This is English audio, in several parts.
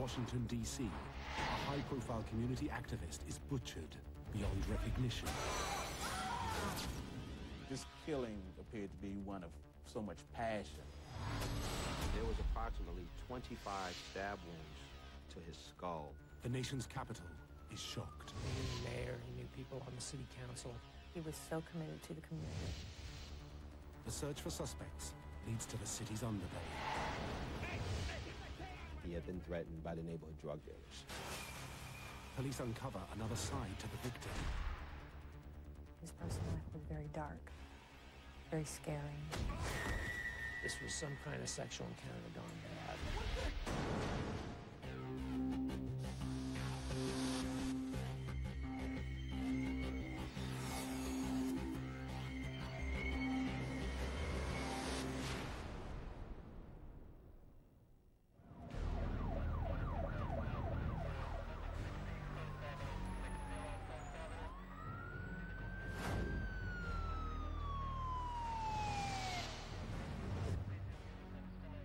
Washington, D.C., a high-profile community activist is butchered beyond recognition. This killing appeared to be one of so much passion. There was approximately 25 stab wounds to his skull. The nation's capital is shocked. He knew the mayor, he knew people on the city council. He was so committed to the community. The search for suspects leads to the city's underbelly. He had been threatened by the neighborhood drug dealers. Police uncover another side to the victim. His personal life was very dark, very scary. This was some kind of sexual encounter gone bad.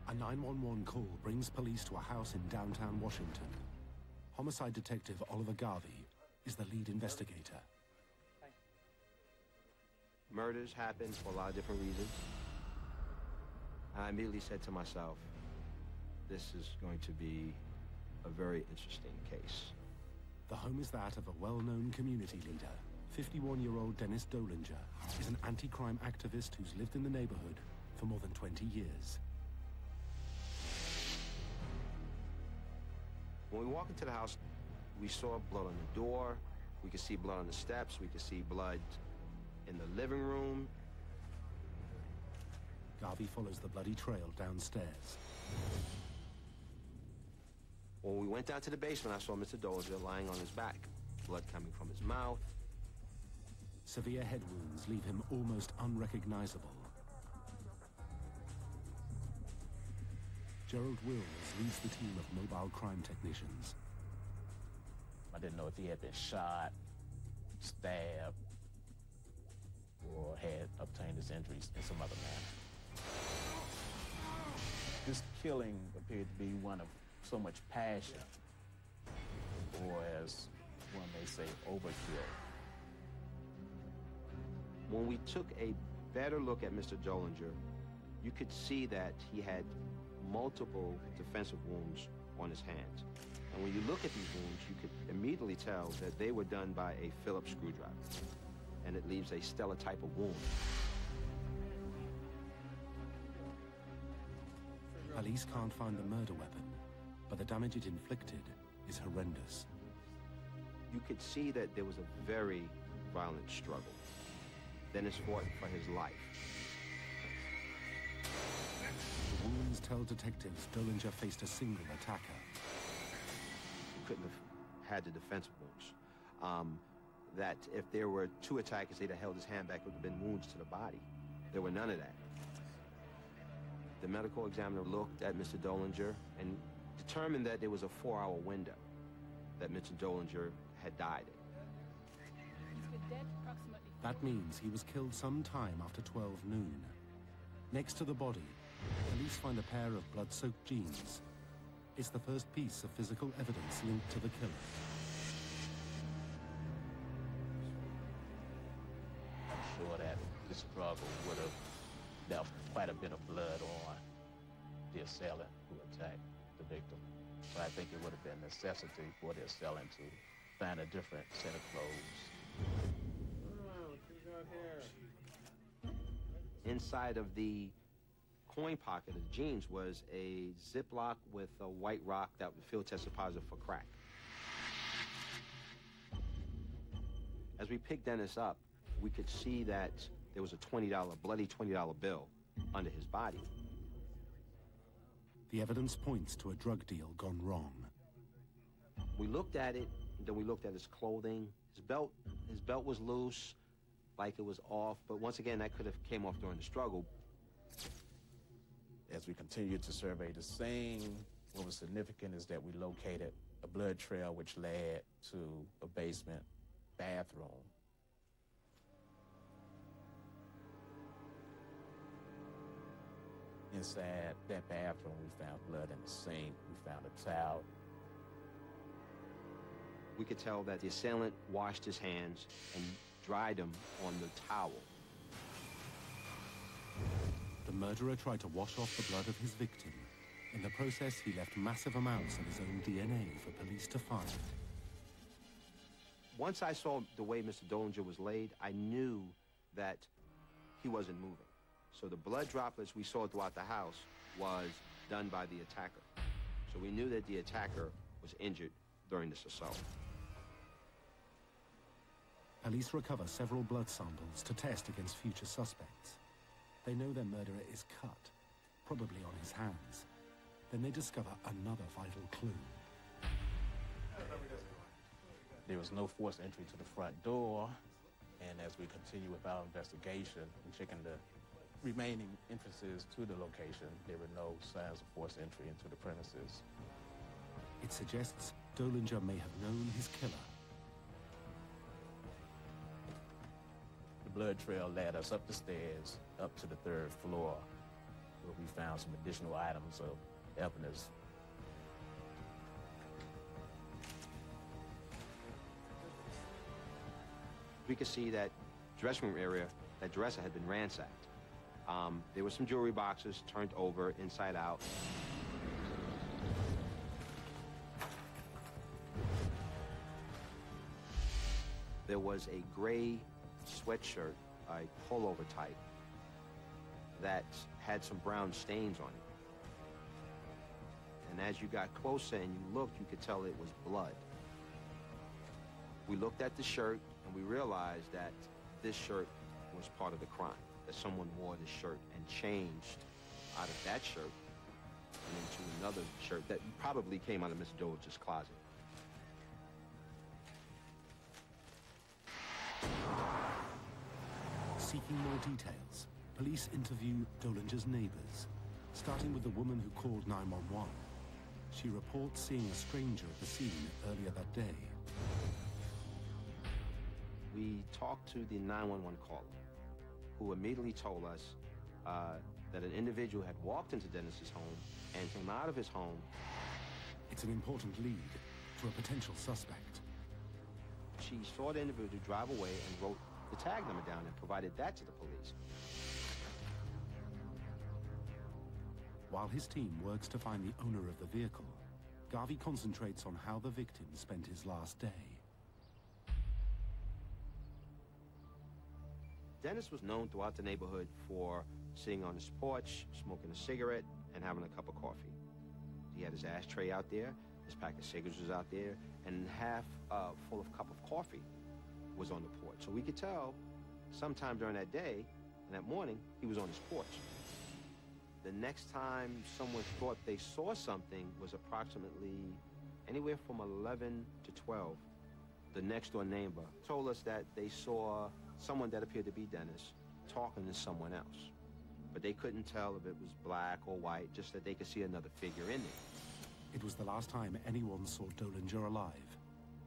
A 911 call brings police to a house in downtown Washington. Homicide detective Oliver Garvey is the lead investigator. Murders happen for a lot of different reasons. I immediately said to myself, this is going to be a very interesting case. The home is that of a well-known community leader. 51-year-old Dennis Dolinger is an anti-crime activist who's lived in the neighborhood for more than 20 years. When we walked into the house, we saw blood on the door, we could see blood on the steps, we could see blood in the living room. Garvey follows the bloody trail downstairs. When we went down to the basement, I saw Mr. Dolinger lying on his back, blood coming from his mouth. Severe head wounds leave him almost unrecognizable. Gerald Wills leads the team of mobile crime technicians. I didn't know if he had been shot, stabbed, or had obtained his injuries in some other manner. This killing appeared to be one of so much passion, or as one may say, overkill. When we took a better look at Mr. Dolinger, you could see that he had multiple defensive wounds on his hands. And when you look at these wounds, you could immediately tell that they were done by a Phillips screwdriver. And it leaves a stellar type of wound. Police can't find the murder weapon, but the damage it inflicted is horrendous. You could see that there was a very violent struggle. Dennis fought for his life. The wounds tell detectives Dolinger faced a single attacker. He couldn't have had the defensive wounds. That if there were two attackers, they'd have held his hand back, it would have been wounds to the body. There were none of that. The medical examiner looked at Mr. Dolinger and determined that there was a 4-hour window that Mr. Dolinger had died in. He's been dead approximately. That means he was killed sometime after 12 noon. Next to the body, police find a pair of blood-soaked jeans. It's the first piece of physical evidence linked to the killer. I'm sure that the struggle would have left quite a bit of blood on the assailant who attacked the victim. So I think it would have been a necessity for the assailant to find a different set of clothes. Inside of the coin pocket of the jeans was a Ziploc with a white rock that the field tested positive for crack. As we picked Dennis up, we could see that there was a bloody $20 bill under his body. The evidence points to a drug deal gone wrong. We looked at it, and then we looked at his clothing. His belt was loose, like it was off, but once again, that could have came off during the struggle. As we continued to survey the scene, what was significant is that we located a blood trail which led to a basement bathroom. Inside that bathroom, we found blood in the sink. We found a towel We could tell that the assailant washed his hands and dried them on the towel. The murderer tried to wash off the blood of his victim. In the process, he left massive amounts of his own DNA for police to find. Once I saw the way Mr. Dollinger was laid, I knew that he wasn't moving. So the blood droplets we saw throughout the house was done by the attacker. So we knew that the attacker was injured during this assault. Police recover several blood samples to test against future suspects. They know their murderer is cut, probably on his hands. Then they discover another vital clue. There was no forced entry to the front door, and as we continue with our investigation and checking the remaining entrances to the location, there were no signs of forced entry into the premises. It suggests Dollinger may have known his killer. The blood trail led us up the stairs, up to the 3rd floor, where we found some additional items of evidence. We could see that dressing room area, that dresser had been ransacked. There were some jewelry boxes turned over inside out. There was a gray sweatshirt, a pullover type, that had some brown stains on it. And as you got closer and you looked, you could tell it was blood. We looked at the shirt and we realized that this shirt was part of the crime, that someone wore this shirt and changed out of that shirt and into another shirt that probably came out of Mr. Dollinger's closet. Seeking more details, police interview Dollinger's neighbors, starting with the woman who called 911. She reports seeing a stranger at the scene earlier that day. We talked to the 911 caller, who immediately told us that an individual had walked into Dennis's home and came out of his home. It's an important lead to a potential suspect. She saw the individual drive away and wrote the tag number down and provided that to the police. While his team works to find the owner of the vehicle, Garvey concentrates on how the victim spent his last day. Dennis was known throughout the neighborhood for sitting on his porch, smoking a cigarette, and having a cup of coffee. He had his ashtray out there, his pack of cigarettes was out there, and half full of cup of coffee was on the porch. So we could tell sometime during that day and that morning, he was on his porch. The next time someone thought they saw something was approximately anywhere from 11 to 12. The next door neighbor told us that they saw someone that appeared to be Dennis talking to someone else. But they couldn't tell if it was black or white, just that they could see another figure in there. It was the last time anyone saw Dollinger alive,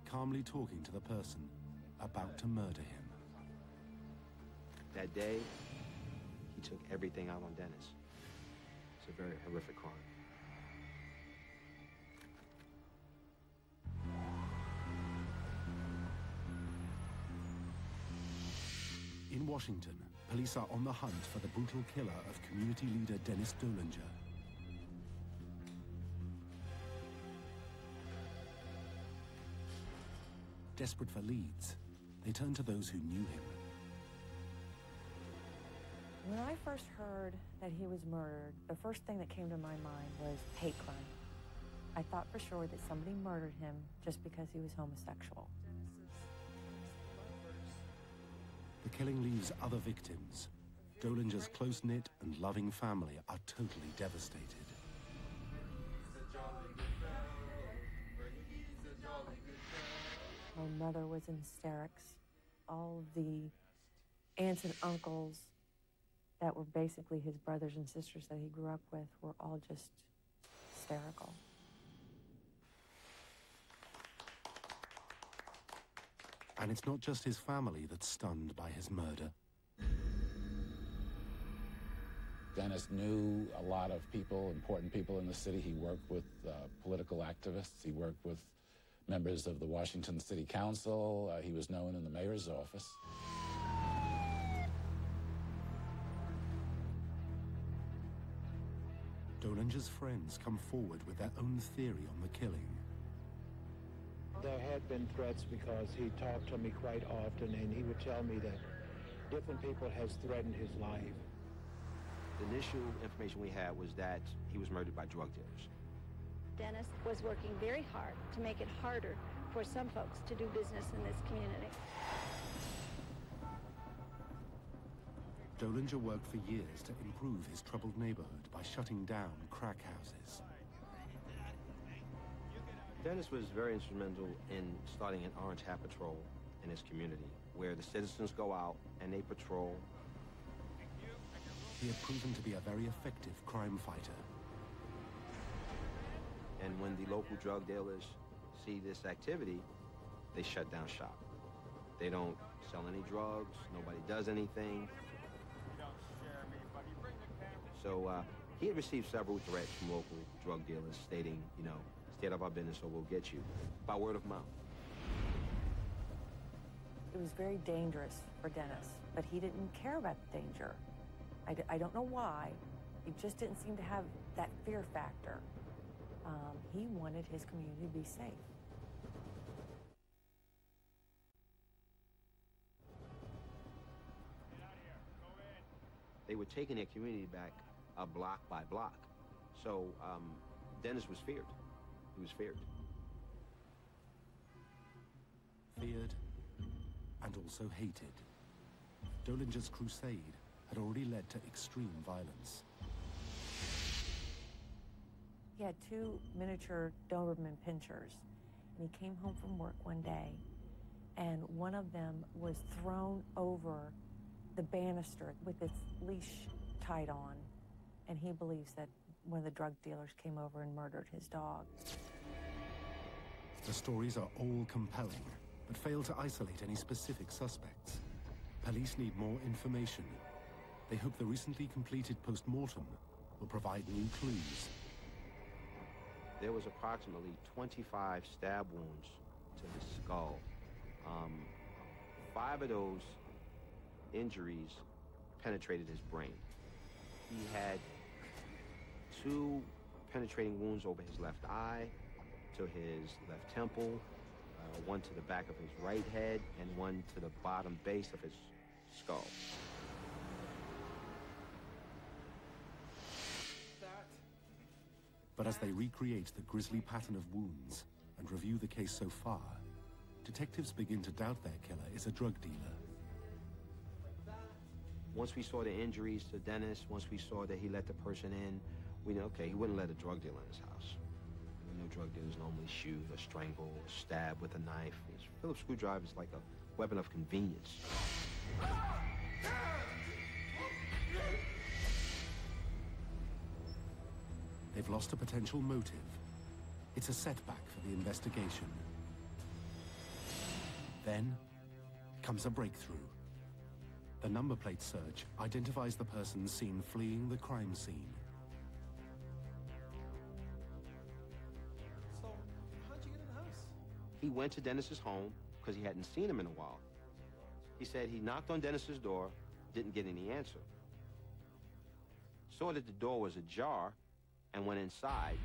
calmly talking to the person about to murder him. That day, he took everything out on Dennis. It's a very horrific crime. In Washington, police are on the hunt for the brutal killer of community leader Dennis Dollinger. Desperate for leads, they turn to those who knew him. When I first heard that he was murdered, the first thing that came to my mind was hate crime. I thought for sure that somebody murdered him just because he was homosexual. The killing leaves other victims. Dollinger's close-knit and loving family are totally devastated. My mother was in hysterics. All of the aunts and uncles that were basically his brothers and sisters that he grew up with were all just hysterical. And it's not just his family that's stunned by his murder. Dennis knew a lot of people, important people in the city. He worked with political activists. He worked with members of the Washington City Council. He was known in the mayor's office. Dolinger's friends come forward with their own theory on the killing. There had been threats because he talked to me quite often, and he would tell me that different people has threatened his life. The initial information we had was that he was murdered by drug dealers. Dennis was working very hard to make it harder for some folks to do business in this community. Dolinger worked for years to improve his troubled neighborhood by shutting down crack houses. Dennis was very instrumental in starting an Orange Hat Patrol in his community, where the citizens go out and they patrol. He had proven to be a very effective crime fighter. And when the local drug dealers see this activity, they shut down shop. They don't sell any drugs, nobody does anything. So he had received several threats from local drug dealers stating, you know, stay out of our business or we'll get you, by word of mouth. It was very dangerous for Dennis, but he didn't care about the danger. I don't know why. He just didn't seem to have that fear factor. He wanted his community to be safe. They were taking their community back block by block. So Dennis was feared. He was feared. Feared and also hated. Dolinger's crusade had already led to extreme violence. He had 2 miniature Doberman pinschers, and he came home from work one day, and one of them was thrown over the banister with its leash tied on, and he believes that one of the drug dealers came over and murdered his dog. The stories are all compelling, but fail to isolate any specific suspects. Police need more information. They hope the recently completed post-mortem will provide new clues. There was approximately 25 stab wounds to his skull. 5 of those injuries penetrated his brain. He had 2 penetrating wounds over his left eye, to his left temple, 1 to the back of his right head, and 1 to the bottom base of his skull. But as they recreate the grisly pattern of wounds and review the case so far, detectives begin to doubt their killer is a drug dealer. Once we saw the injuries to Dennis, once we saw that he let the person in, we knew, okay, he wouldn't let a drug dealer in his house. We know drug dealers normally shoot or strangle or stab with a knife. A Phillips screwdriver is like a weapon of convenience. They've lost a potential motive. It's a setback for the investigation. Then comes a breakthrough. The number plate search identifies the person seen fleeing the crime scene. So, how'd you get in the house? He went to Dennis's home because he hadn't seen him in a while. He said he knocked on Dennis's door, didn't get any answer. Saw that the door was ajar and went inside.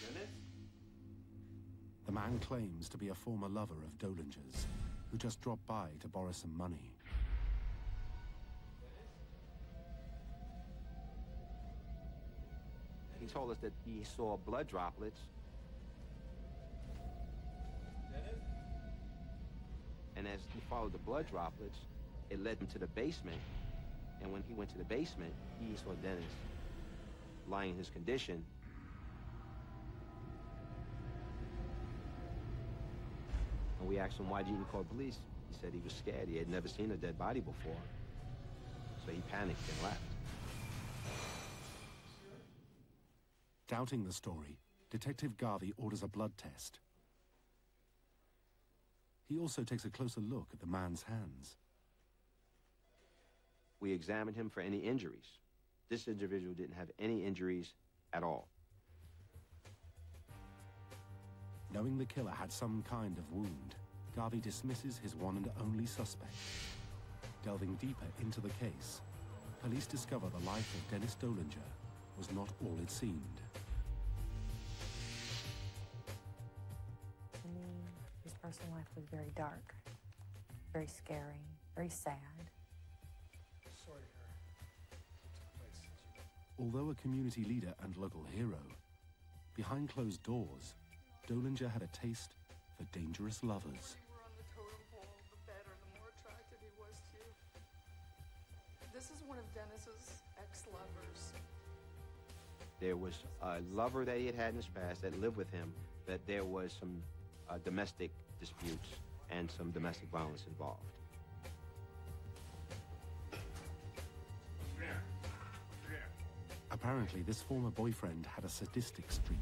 Dennis? The man claims to be a former lover of Dolinger's, who just dropped by to borrow some money. He told us that he saw blood droplets. Dennis? And as he followed the blood droplets, it led him to the basement. And when he went to the basement, he saw Dennis lying in his condition. And we asked him, why didn't you call police? He said he was scared. He had never seen a dead body before. So he panicked and left. Doubting the story, Detective Garvey orders a blood test. He also takes a closer look at the man's hands. We examined him for any injuries. This individual didn't have any injuries at all. Knowing the killer had some kind of wound, Garvey dismisses his one and only suspect. Delving deeper into the case, police discover the life of Dennis Dollinger was not all it seemed. To me, his personal life was very dark, very scary, very sad. Sorry to hear what took place. Although a community leader and local hero, behind closed doors, Dollinger had a taste for dangerous lovers. The more on the totem pole, the better, the more attracted he was to you. This is one of Dennis's ex-lovers. There was a lover that he had in his past that lived with him, that there was some domestic disputes and some domestic violence involved. Apparently, this former boyfriend had a sadistic streak,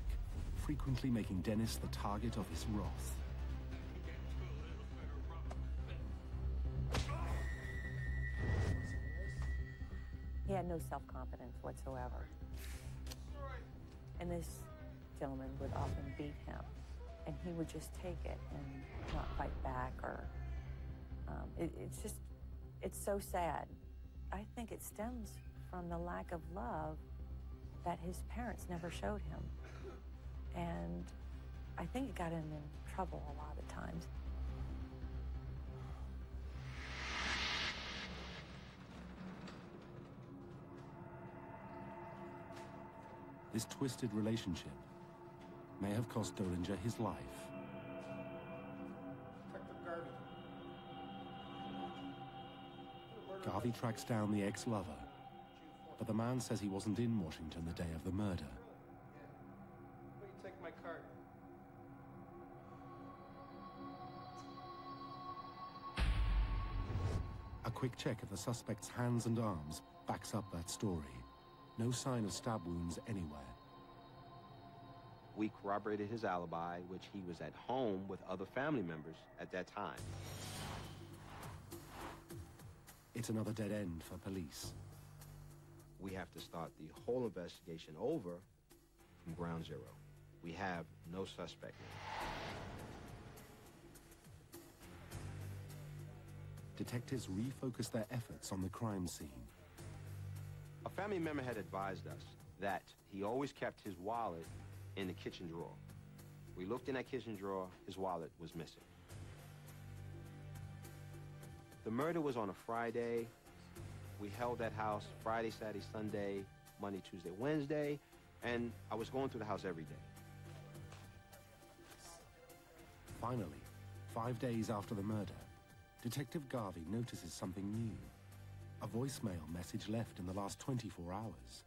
frequently making Dennis the target of his wrath. He had no self-confidence whatsoever. And this gentleman would often beat him, and he would just take it and not fight back, or it's so sad. I think it stems from the lack of love that his parents never showed him. And I think it got him in trouble a lot of times. This twisted relationship may have cost Dollinger his life. Detective Garvey. Garvey tracks down the ex-lover, but the man says he wasn't in Washington the day of the murder. Will you take my card? A quick check of the suspect's hands and arms backs up that story. No sign of stab wounds anywhere. We corroborated his alibi, which he was at home with other family members at that time. It's another dead end for police. We have to start the whole investigation over from ground zero. We have no suspect now. Detectives refocus their efforts on the crime scene. A family member had advised us that he always kept his wallet in the kitchen drawer. We looked in that kitchen drawer, his wallet was missing. The murder was on a Friday. We held that house Friday, Saturday, Sunday, Monday, Tuesday, Wednesday, and I was going through the house every day. Finally, 5 days after the murder, Detective Garvey notices something new. A voicemail message left in the last 24 hours.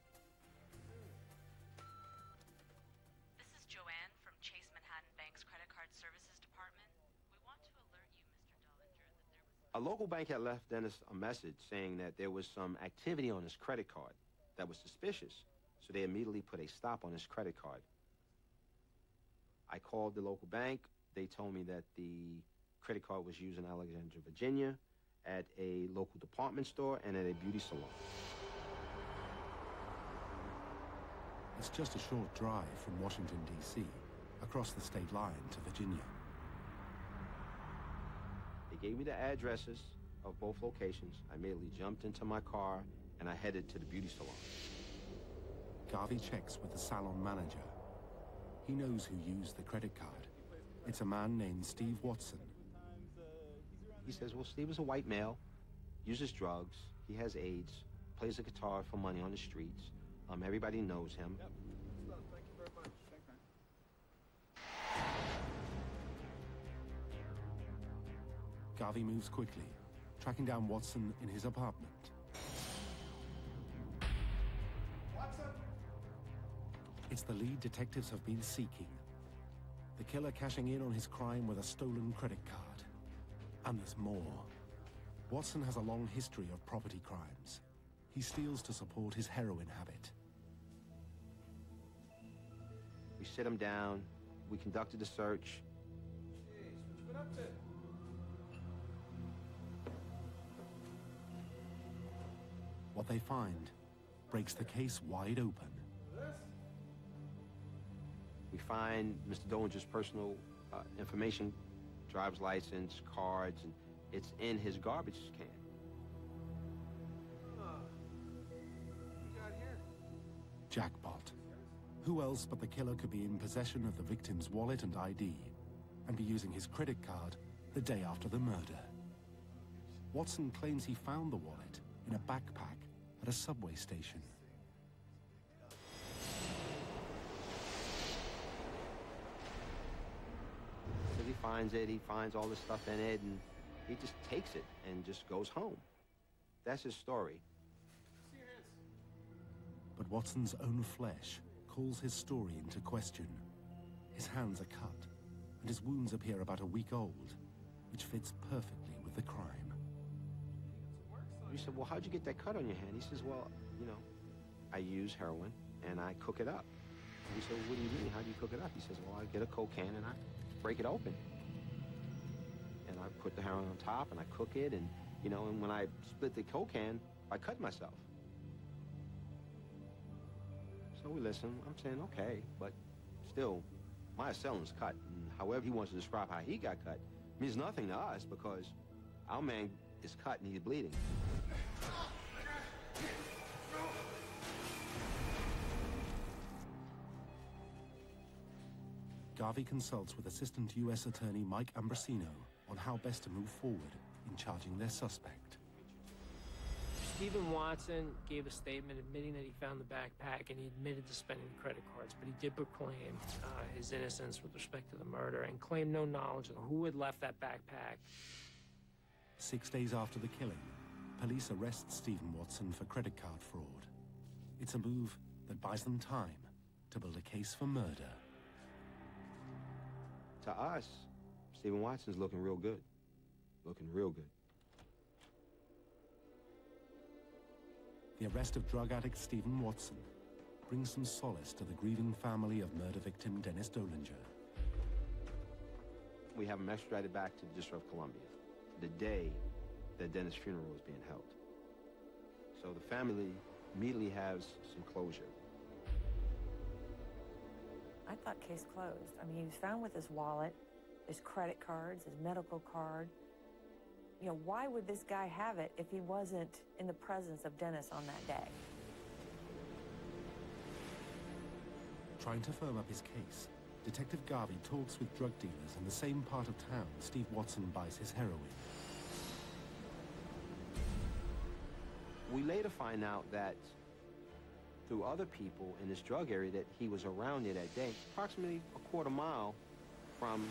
This is Joanne from Chase Manhattan Bank's Credit Card Services Department. We want to alert you, Mr. Dollinger, that there was... A local bank had left Dennis a message saying that there was some activity on his credit card that was suspicious, so they immediately put a stop on his credit card. I called the local bank. They told me that the credit card was used in Alexandria, Virginia, at a local department store and at a beauty salon. It's just a short drive from Washington, D.C., across the state line to Virginia. They gave me the addresses of both locations. I immediately jumped into my car and I headed to the beauty salon. Garvey checks with the salon manager. He knows who used the credit card. It's a man named Steve Watson. He says, well, Steve is a white male, uses drugs, he has AIDS, plays the guitar for money on the streets. Everybody knows him. Yep. Thank you very much. Thanks, man. Garvey moves quickly, tracking down Watson in his apartment. Watson! It's the lead detectives have been seeking. The killer cashing in on his crime with a stolen credit card. And there's more. Watson has a long history of property crimes. He steals to support his heroin habit. We sit him down. We conducted a search. Jeez, what you been up to? What they find breaks the case wide open. This? We find Mr. Dollinger's personal information, driver's license, cards, and it's in his garbage can. Jackpot. Who else but the killer could be in possession of the victim's wallet and ID, and be using his credit card the day after the murder? Watson claims he found the wallet in a backpack at a subway station. So he finds it, he finds all this stuff in it, and he just takes it and just goes home. That's his story. But Watson's own flesh calls his story into question. His hands are cut, and his wounds appear about a week old, which fits perfectly with the crime. We said, well, how'd you get that cut on your hand? He says, well, you know, I use heroin and I cook it up. And we said, well, what do you mean? How do you cook it up? He says, well, I get a Coke can and I break it open. And I put the heroin on top and I cook it, and, you know, and when I split the Coke can, I cut myself. So we listen. I'm saying, okay, but still, my assailant cut. And however he wants to describe how he got cut means nothing to us, because our man is cut and he's bleeding. Garvey consults with Assistant U.S. Attorney Mike Ambrosino on how best to move forward in charging their suspect. Stephen Watson gave a statement admitting that he found the backpack, and he admitted to spending the credit cards, but he did proclaim his innocence with respect to the murder and claimed no knowledge of who had left that backpack. 6 days after the killing, police arrest Stephen Watson for credit card fraud. It's a move that buys them time to build a case for murder. To us, Stephen Watson's looking real good. Looking real good. The arrest of drug addict Stephen Watson brings some solace to the grieving family of murder victim Dennis Dollinger. We have him extradited back to the District of Columbia the day that Dennis' funeral was being held. So the family immediately has some closure. I thought case closed. I mean, he was found with his wallet, his credit cards, his medical card. You know, why would this guy have it if he wasn't in the presence of Dennis on that day? Trying to firm up his case, Detective Garvey talks with drug dealers in the same part of town Steve Watson buys his heroin. We later find out that through other people in this drug area that he was around there that day, approximately a quarter mile from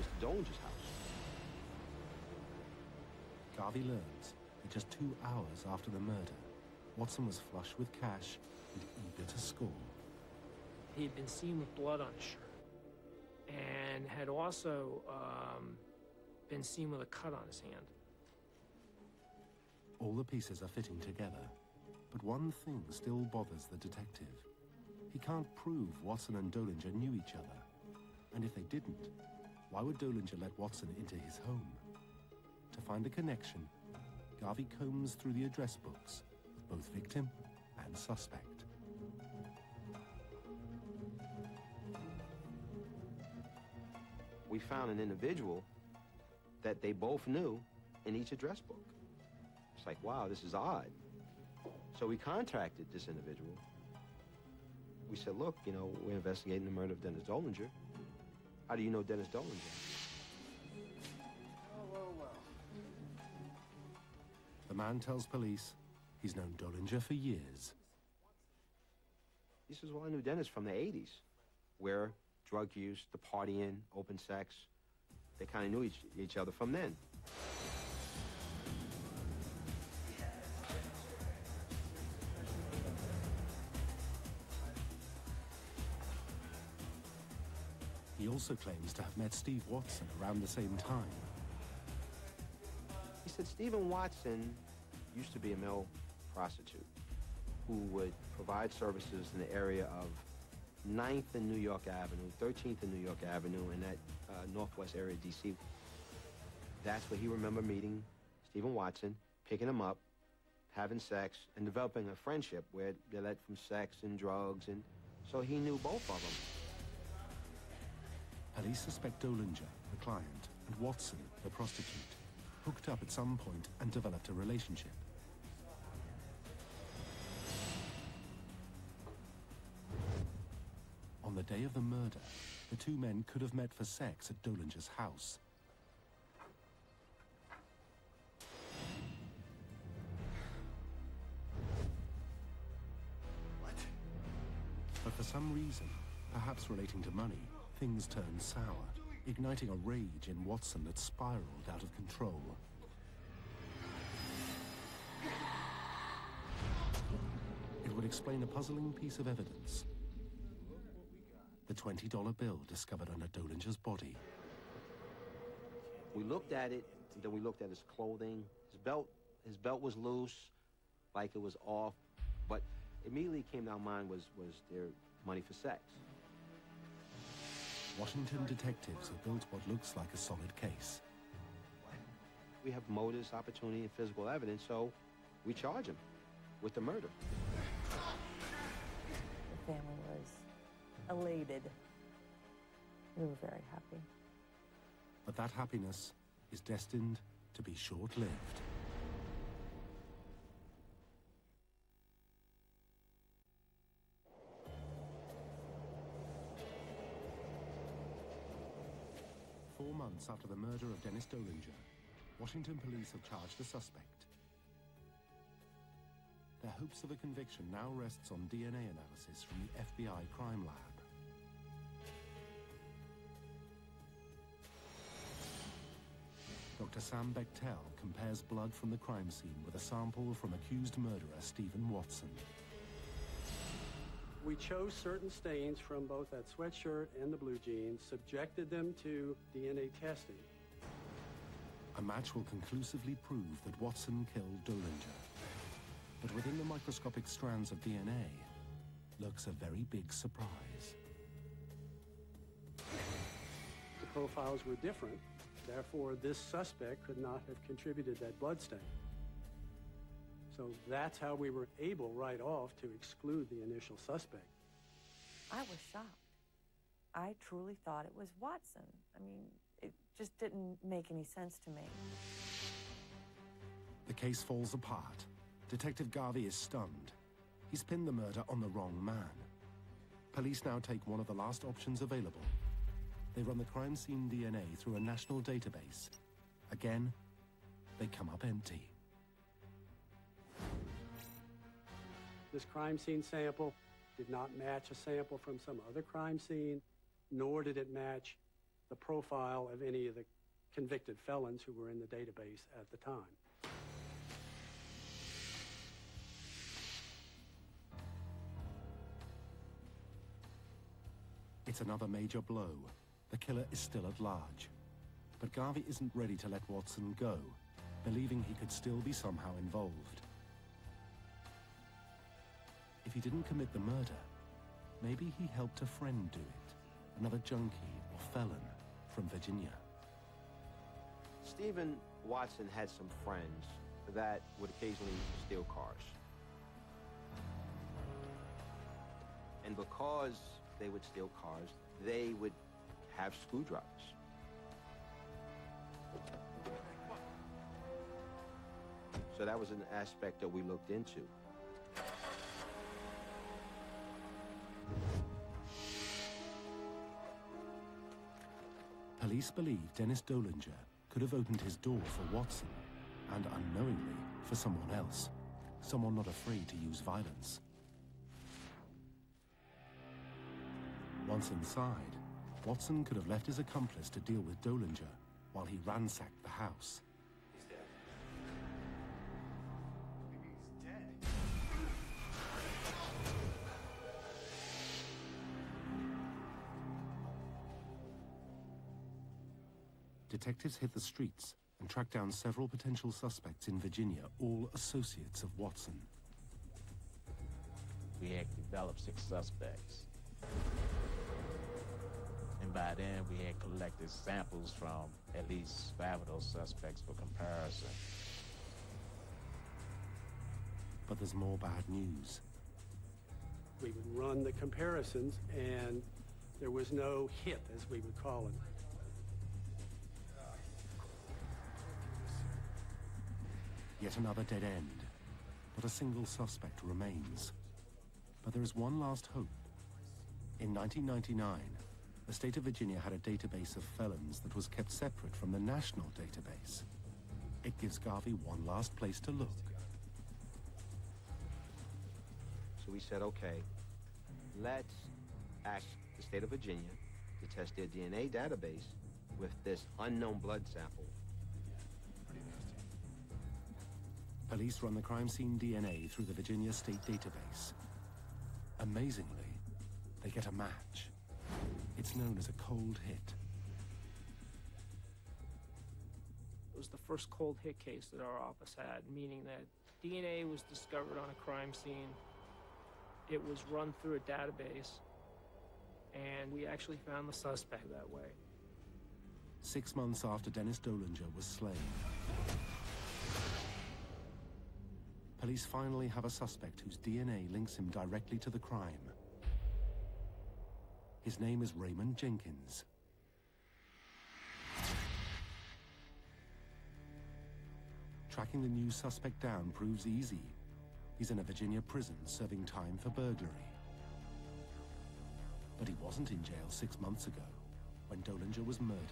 Mr. Dollinger's house. Garvey learns that just 2 hours after the murder, Watson was flush with cash and eager to score. He had been seen with blood on his shirt, and had also been seen with a cut on his hand. All the pieces are fitting together, but one thing still bothers the detective. He can't prove Watson and Dollinger knew each other. And if they didn't, why would Dollinger let Watson into his home? To find a connection, Garvey combs through the address books, both victim and suspect. We found an individual that they both knew in each address book. It's like, wow, this is odd. So we contacted this individual. We said, look, you know, we're investigating the murder of Dennis Dollinger. How do you know Dennis Dollinger? Well. The man tells police he's known Dollinger for years. He says, well, I knew Dennis from the 80s, where drug use, the partying, open sex, they kind of knew each other from then. He also claims to have met Steve Watson around the same time. He said Stephen Watson used to be a male prostitute who would provide services in the area of 9th and New York Avenue, 13th and New York Avenue, in that northwest area of D.C. That's where he remembered meeting Stephen Watson, picking him up, having sex, and developing a friendship where they led from sex and drugs, and so he knew both of them. Police suspect Dollinger, the client, and Watson, the prostitute, hooked up at some point and developed a relationship. On the day of the murder, the two men could have met for sex at Dollinger's house. What? But for some reason, perhaps relating to money, things turned sour, igniting a rage in Watson that spiraled out of control. It would explain a puzzling piece of evidence. The $20 bill discovered under Dollinger's body. We looked at it, and then we looked at his clothing. His belt was loose, like it was off, but immediately came to our mind was their money for sex. Washington detectives have built what looks like a solid case. We have motives, opportunity, and physical evidence, so we charge him with the murder. The family was elated. We were very happy. But that happiness is destined to be short-lived. Four months after the murder of Dennis Dollinger, Washington police have charged a suspect. Their hopes of a conviction now rests on DNA analysis from the FBI crime lab. Dr. Sam Bechtel compares blood from the crime scene with a sample from accused murderer Stephen Watson. We chose certain stains from both that sweatshirt and the blue jeans, subjected them to DNA testing. A match will conclusively prove that Watson killed Dollinger. But within the microscopic strands of DNA lurks a very big surprise. The profiles were different. Therefore, this suspect could not have contributed that blood stain. So that's how we were able right off to exclude the initial suspect. I was shocked. I truly thought it was Watson. I mean, it just didn't make any sense to me. The case falls apart. Detective Garvey is stunned. He's pinned the murder on the wrong man. Police now take one of the last options available. They run the crime scene DNA through a national database. Again, they come up empty. This crime scene sample did not match a sample from some other crime scene, nor did it match the profile of any of the convicted felons who were in the database at the time. It's another major blow. The killer is still at large. But Garvey isn't ready to let Watson go, believing he could still be somehow involved. If he didn't commit the murder, maybe he helped a friend do it, another junkie or felon from Virginia. Stephen Watson had some friends that would occasionally steal cars. And because they would steal cars, they would have screwdrivers. So that was an aspect that we looked into. Police believe Dennis Dollinger could have opened his door for Watson, and unknowingly for someone else, someone not afraid to use violence. Once inside, Watson could have left his accomplice to deal with Dollinger while he ransacked the house. He's dead. He's dead. Detectives hit the streets and track down several potential suspects in Virginia, all associates of Watson. We had developed 6 suspects. And by then, we had collected samples from at least 5 of those suspects for comparison. But there's more bad news. We would run the comparisons, and There was no hit, as we would call it. Yet another dead end. Not a single suspect remains. But there is one last hope. In 1999, the state of Virginia had a database of felons that was kept separate from the national database. It gives Garvey one last place to look. So we said, okay, let's ask the state of Virginia to test their DNA database with this unknown blood sample. Police run the crime scene DNA through the Virginia State Database. Amazingly, they get a match. It's known as a cold hit. It was the first cold hit case that our office had, meaning that DNA was discovered on a crime scene. It was run through a database, and we actually found the suspect that way. 6 months after Dennis Dolinger was slain, police finally have a suspect whose DNA links him directly to the crime. His name is Raymond Jenkins. Tracking the new suspect down proves easy. He's in a Virginia prison serving time for burglary. But he wasn't in jail 6 months ago, when Dolinger was murdered.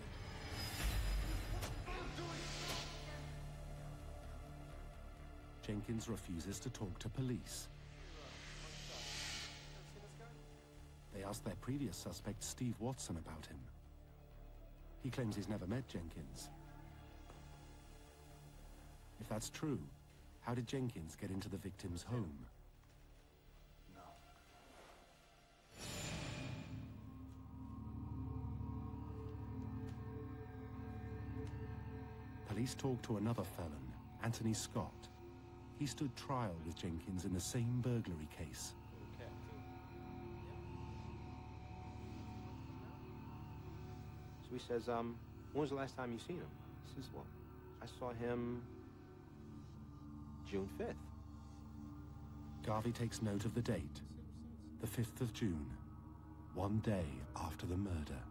Jenkins refuses to talk to police. They ask their previous suspect, Steve Watson, about him. He claims he's never met Jenkins. If that's true, how did Jenkins get into the victim's home? Police talk to another felon, Anthony Scott. He stood trial with Jenkins in the same burglary case. So he says, when was the last time you seen him? He says, well, I saw him June 5th. Garvey takes note of the date, the 5th of June, one day after the murder.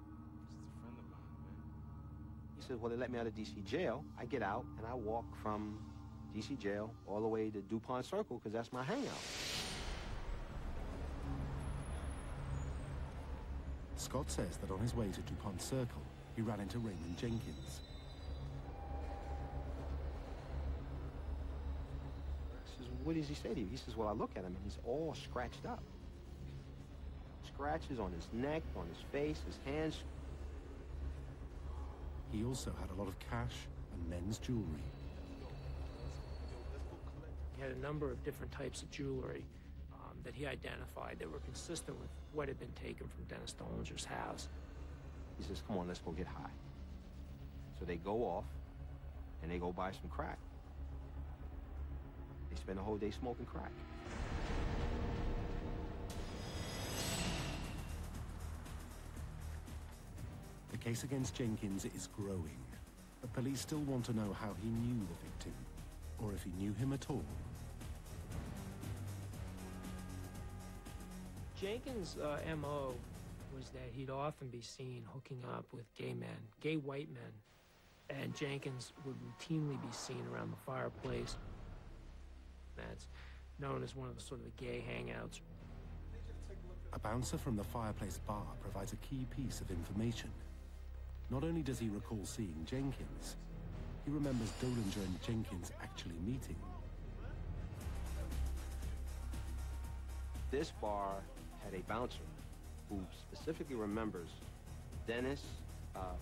He says, well, they let me out of D.C. jail. I get out, and I walk from D.C. jail all the way to DuPont Circle, because that's my hangout. Scott says that on his way to DuPont Circle, he ran into Raymond Jenkins. He says, what does he say to you? He says, well, I look at him, and he's all scratched up. Scratches on his neck, on his face, his hands. He also had a lot of cash and men's jewelry. He had a number of different types of jewelry that he identified that were consistent with what had been taken from Dennis Dolinger's house. He says, come on, let's go get high. So they go off, and they go buy some crack. They spend the whole day smoking crack. The case against Jenkins is growing, but police still want to know how he knew the victim, or if he knew him at all. Jenkins' M.O. was that he'd often be seen hooking up with gay men, gay white men, and Jenkins would routinely be seen around the fireplace. That's known as one of the sort of the gay hangouts. A bouncer from the fireplace bar provides a key piece of information. Not only does he recall seeing Jenkins, he remembers Dolinger and Jenkins actually meeting. This bar had a bouncer who specifically remembers Dennis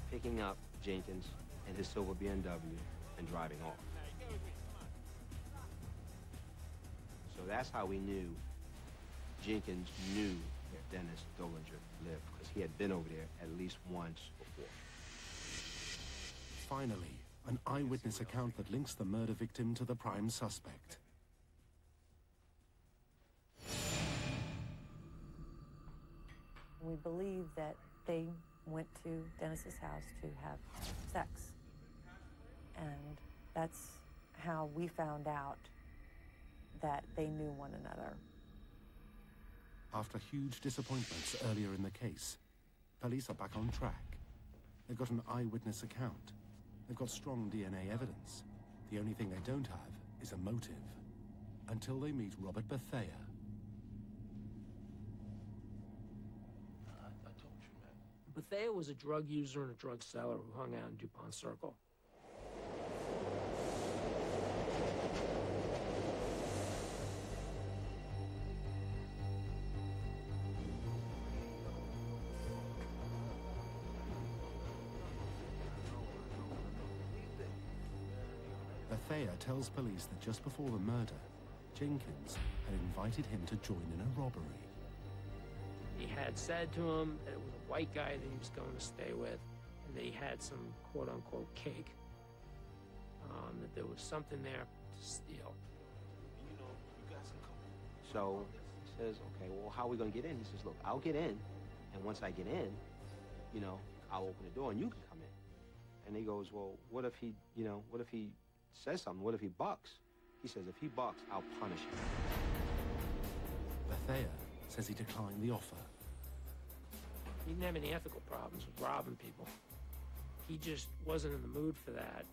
picking up Jenkins in his silver BMW and driving off. So that's how we knew Jenkins knew where Dennis Dolinger lived, because he had been over there at least once before. Finally, an eyewitness account that links the murder victim to the prime suspect. We believe that they went to Dennis's house to have sex. And that's how we found out that they knew one another. After huge disappointments earlier in the case, Police are back on track. They've got an eyewitness account. They've got strong DNA evidence. The only thing they don't have is a motive. Until they meet Robert Bethea. I told you, man. Bethea was a drug user and a drug seller who hung out in DuPont Circle. Bethea tells police that just before the murder, Jenkins had invited him to join in a robbery. He had said to him that it was a white guy that he was going to stay with, and that he had some quote-unquote cake, that there was something there to steal. You know, you guys can come. So he says, okay, well, how are we going to get in? He says, look, I'll get in, and once I get in, you know, I'll open the door and you can come in. And he goes, well, what if he, you know, what if he says something? What if he bucks? He says, if he bucks, I'll punish him. Bethea says he declined the offer. He didn't have any ethical problems with robbing people. He just wasn't in the mood for that.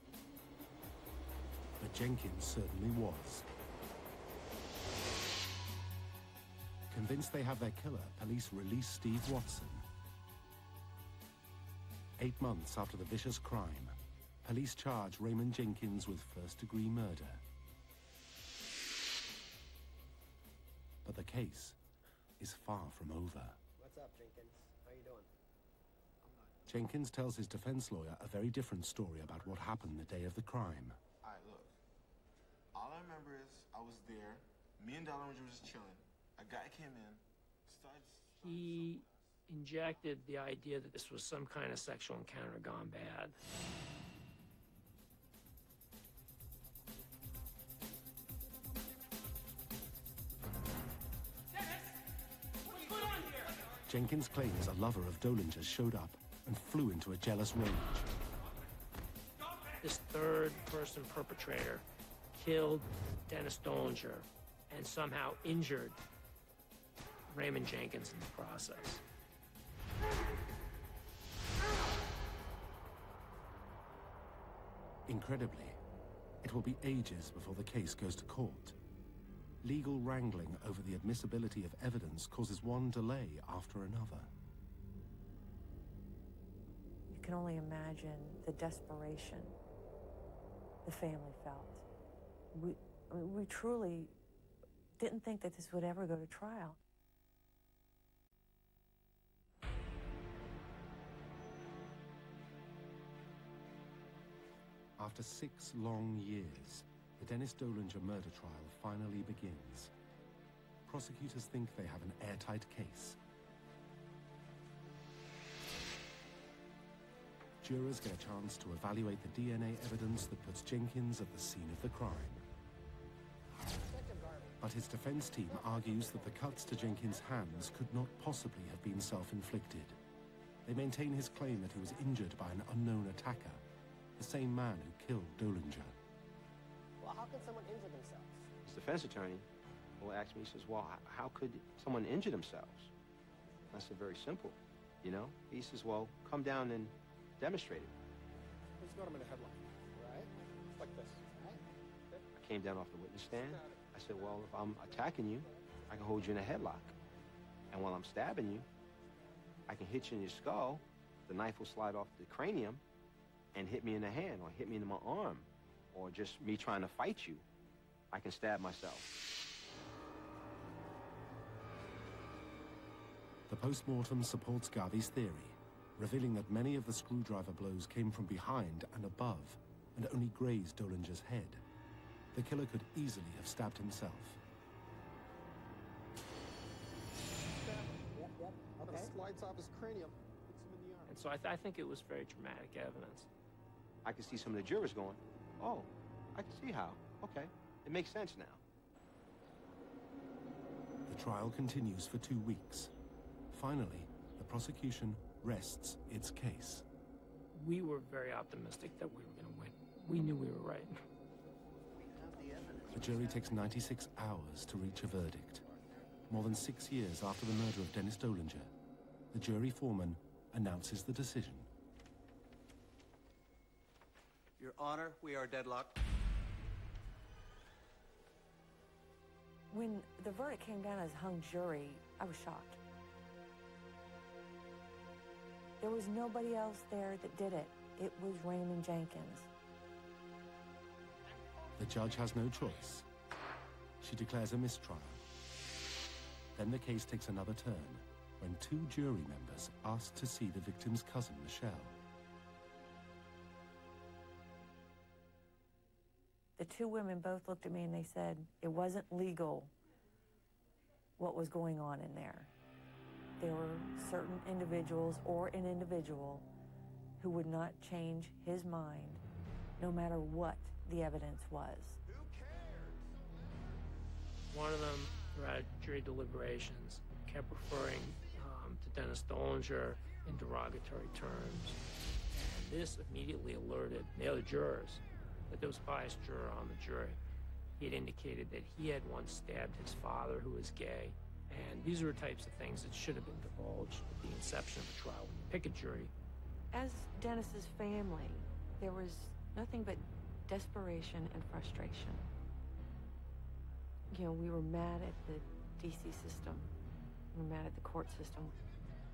But Jenkins certainly was. Convinced they have their killer, police release Steve Watson. 8 months after the vicious crime, police charge Raymond Jenkins with first-degree murder. But the case is far from over. What's up, Jenkins? How you doing? Jenkins tells his defense lawyer a very different story about what happened the day of the crime. All right, look. All I remember is I was there. Me and Dollar were just chilling. A guy came in, started He injected the idea that this was some kind of sexual encounter gone bad. Jenkins claims a lover of Dolinger's showed up and flew into a jealous rage. This third-person perpetrator killed Dennis Dolinger and somehow injured Raymond Jenkins in the process. Incredibly, it will be ages before the case goes to court. Legal wrangling over the admissibility of evidence causes one delay after another. You can only imagine the desperation the family felt. We truly didn't think that this would ever go to trial. After 6 long years, the Dennis Dolinger murder trial finally begins. Prosecutors think they have an airtight case. Jurors get a chance to evaluate the DNA evidence that puts Jenkins at the scene of the crime. But his defense team argues that the cuts to Jenkins' hands could not possibly have been self-inflicted. They maintain his claim that he was injured by an unknown attacker, the same man who killed Dolinger. Well, how can someone injure themselves? His defense attorney will ask me, he says, well, how could someone injure themselves? I said, very simple, you know? He says, well, come down and demonstrate it. Just got him in a headlock, right? Like this, right? I came down off the witness stand. I said, well, if I'm attacking you, I can hold you in a headlock. And while I'm stabbing you, I can hit you in your skull. The knife will slide off the cranium and hit me in the hand or hit me in my arm, or just me trying to fight you. I can stab myself. The post-mortem supports Garvey's theory, revealing that many of the screwdriver blows came from behind and above, and only grazed Dolinger's head. The killer could easily have stabbed himself. Yep. Okay. It slides off his cranium, hits him in the arm. And so I think it was very dramatic evidence. I can see some of the jurors going, oh, I can see how. Okay, it makes sense now. The trial continues for 2 weeks. Finally, the prosecution rests its case. We were very optimistic that we were going to win. We knew we were right. The jury takes 96 hours to reach a verdict. More than 6 years after the murder of Dennis Dolinger, the jury foreman announces the decision. Your Honor, we are deadlocked. When the verdict came down as hung jury, I was shocked. There was nobody else there that did it. It was Raymond Jenkins. The judge has no choice. She declares a mistrial. Then the case takes another turn when two jury members ask to see the victim's cousin, Michelle. The two women both looked at me and they said it wasn't legal what was going on in there. There were certain individuals or an individual who would not change his mind no matter what the evidence was. One of them, throughout jury deliberations, kept referring to Dennis Dollinger in derogatory terms. And this immediately alerted the other jurors that there was a biased juror on the jury. He had indicated that he had once stabbed his father, who was gay. And these are the types of things that should have been divulged at the inception of the trial. When you pick a jury. As Dennis's family, there was nothing but desperation and frustration. You know, we were mad at the DC system. We were mad at the court system.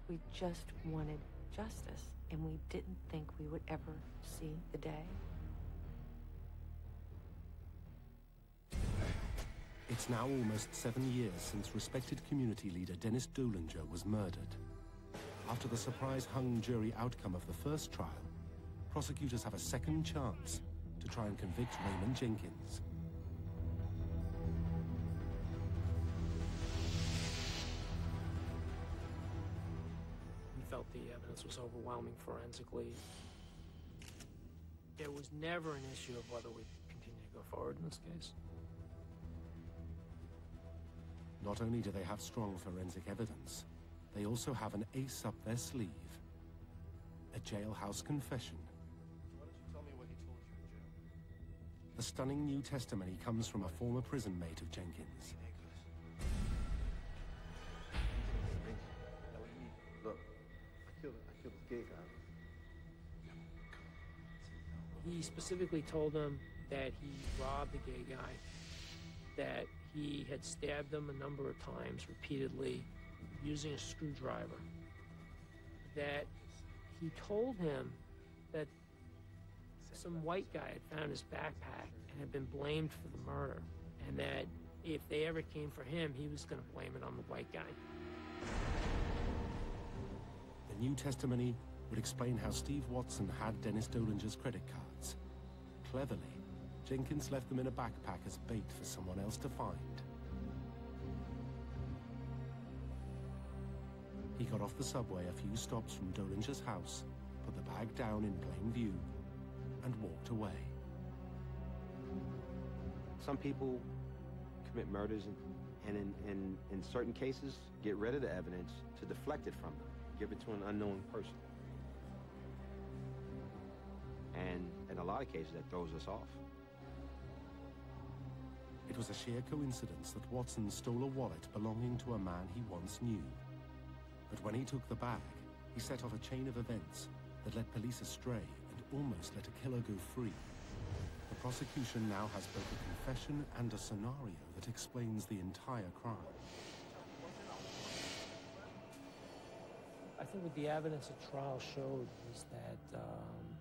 We just wanted justice, and we didn't think we would ever see the day. It's now almost 7 years since respected community leader Dennis Dollinger was murdered. After the surprise hung jury outcome of the first trial, prosecutors have a second chance to try and convict Raymond Jenkins. We felt the evidence was overwhelming forensically. There was never an issue of whether we'd continue to go forward in this case. Not only do they have strong forensic evidence, they also have an ace up their sleeve. A jailhouse confession. Why don't you tell me what he told you in jail? The stunning new testimony comes from a former prison mate of Jenkins. Look, I killed this gay guy. He specifically told them that he robbed the gay guy, that he had stabbed them a number of times repeatedly using a screwdriver, that he told him that some white guy had found his backpack and had been blamed for the murder, and that if they ever came for him, he was going to blame it on the white guy. The new testimony would explain how Steve Watson had Dennis Dollinger's credit cards. Cleverly, Jenkins left them in a backpack as bait for someone else to find. He got off the subway a few stops from Dollinger's house, put the bag down in plain view, and walked away. Some people commit murders and in certain cases get rid of the evidence to deflect it from them, give it to an unknown person. And in a lot of cases, that throws us off. It was a sheer coincidence that Watson stole a wallet belonging to a man he once knew. But when he took the bag, he set off a chain of events that led police astray and almost let a killer go free. The prosecution now has both a confession and a scenario that explains the entire crime. I think what the evidence at trial showed was that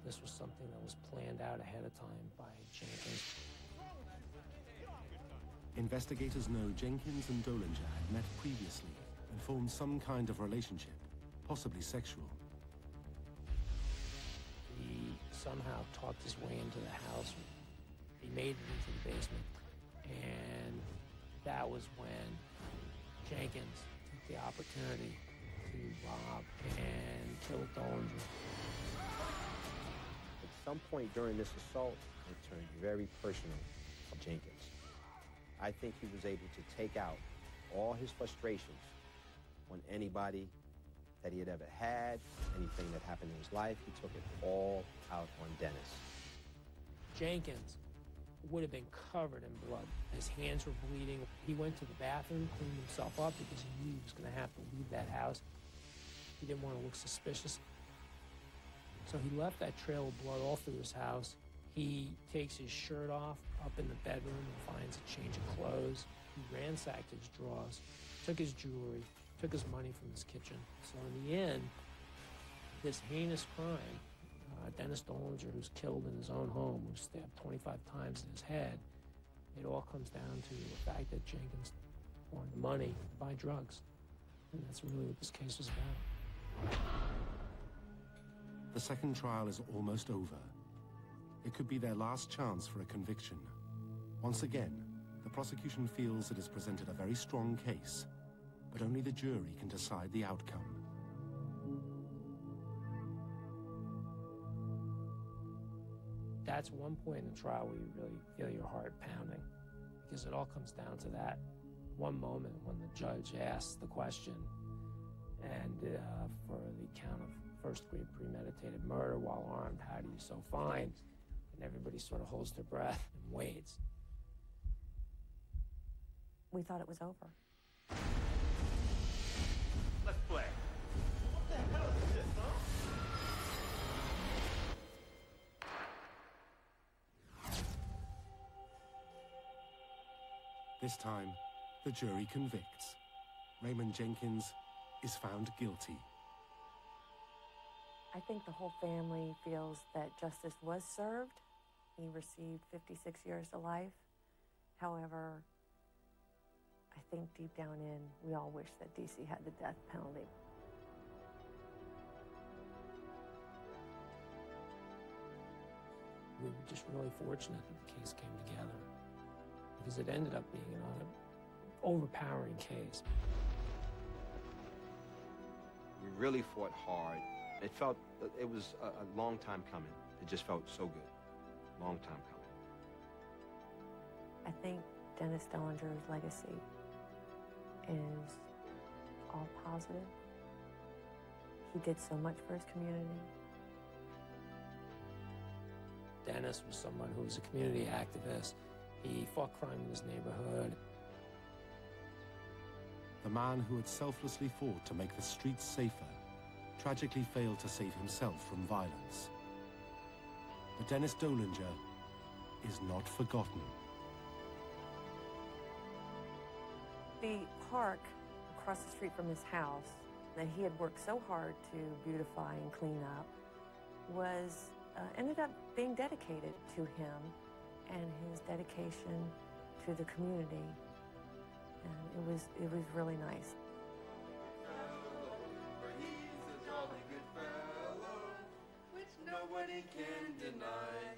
this was something that was planned out ahead of time by Jenkins. Investigators know Jenkins and Dollinger had met previously and formed some kind of relationship, possibly sexual. He somehow talked his way into the house. He made it into the basement. And that was when Jenkins took the opportunity to rob and kill Dollinger. At some point during this assault, it turned very personal for Jenkins. I think he was able to take out all his frustrations on anybody that he had ever had, anything that happened in his life. He took it all out on Dennis. Jenkins would have been covered in blood. His hands were bleeding. He went to the bathroom, cleaned himself up because he knew he was going to have to leave that house. He didn't want to look suspicious. So he left that trail of blood all through his house. He takes his shirt off up in the bedroom and finds a change of clothes. He ransacked his drawers, took his jewelry, took his money from his kitchen. So in the end, this heinous crime, Dennis Dollinger, who's killed in his own home, who's stabbed 25 times in his head, it all comes down to the fact that Jenkins wanted the money to buy drugs. And that's really what this case was about. The second trial is almost over. It could be their last chance for a conviction. Once again, the prosecution feels it has presented a very strong case, but only the jury can decide the outcome. That's one point in the trial where you really feel your heart pounding, because it all comes down to that one moment when the judge asks the question, and for the count of first-degree premeditated murder while armed, how do you so find? And everybody sort of holds their breath and waits. We thought it was over. Let's play. What the hell is this, huh? This time, the jury convicts. Raymond Jenkins is found guilty. I think the whole family feels that justice was served. He received 56 years to life. However, I think deep down in, we all wish that DC had the death penalty. We were just really fortunate that the case came together, because it ended up being an overpowering case. We really fought hard. It felt, it was a long time coming. It just felt so good. Long time coming. I think Dennis Dollinger's legacy is all positive. He did so much for his community. Dennis was someone who was a community activist. He fought crime in his neighborhood. The man who had selflessly fought to make the streets safer tragically failed to save himself from violence. But Dennis Dollinger is not forgotten. The park across the street from his house that he had worked so hard to beautify and clean up was ended up being dedicated to him and his dedication to the community. And it was really nice. Which nobody can deny.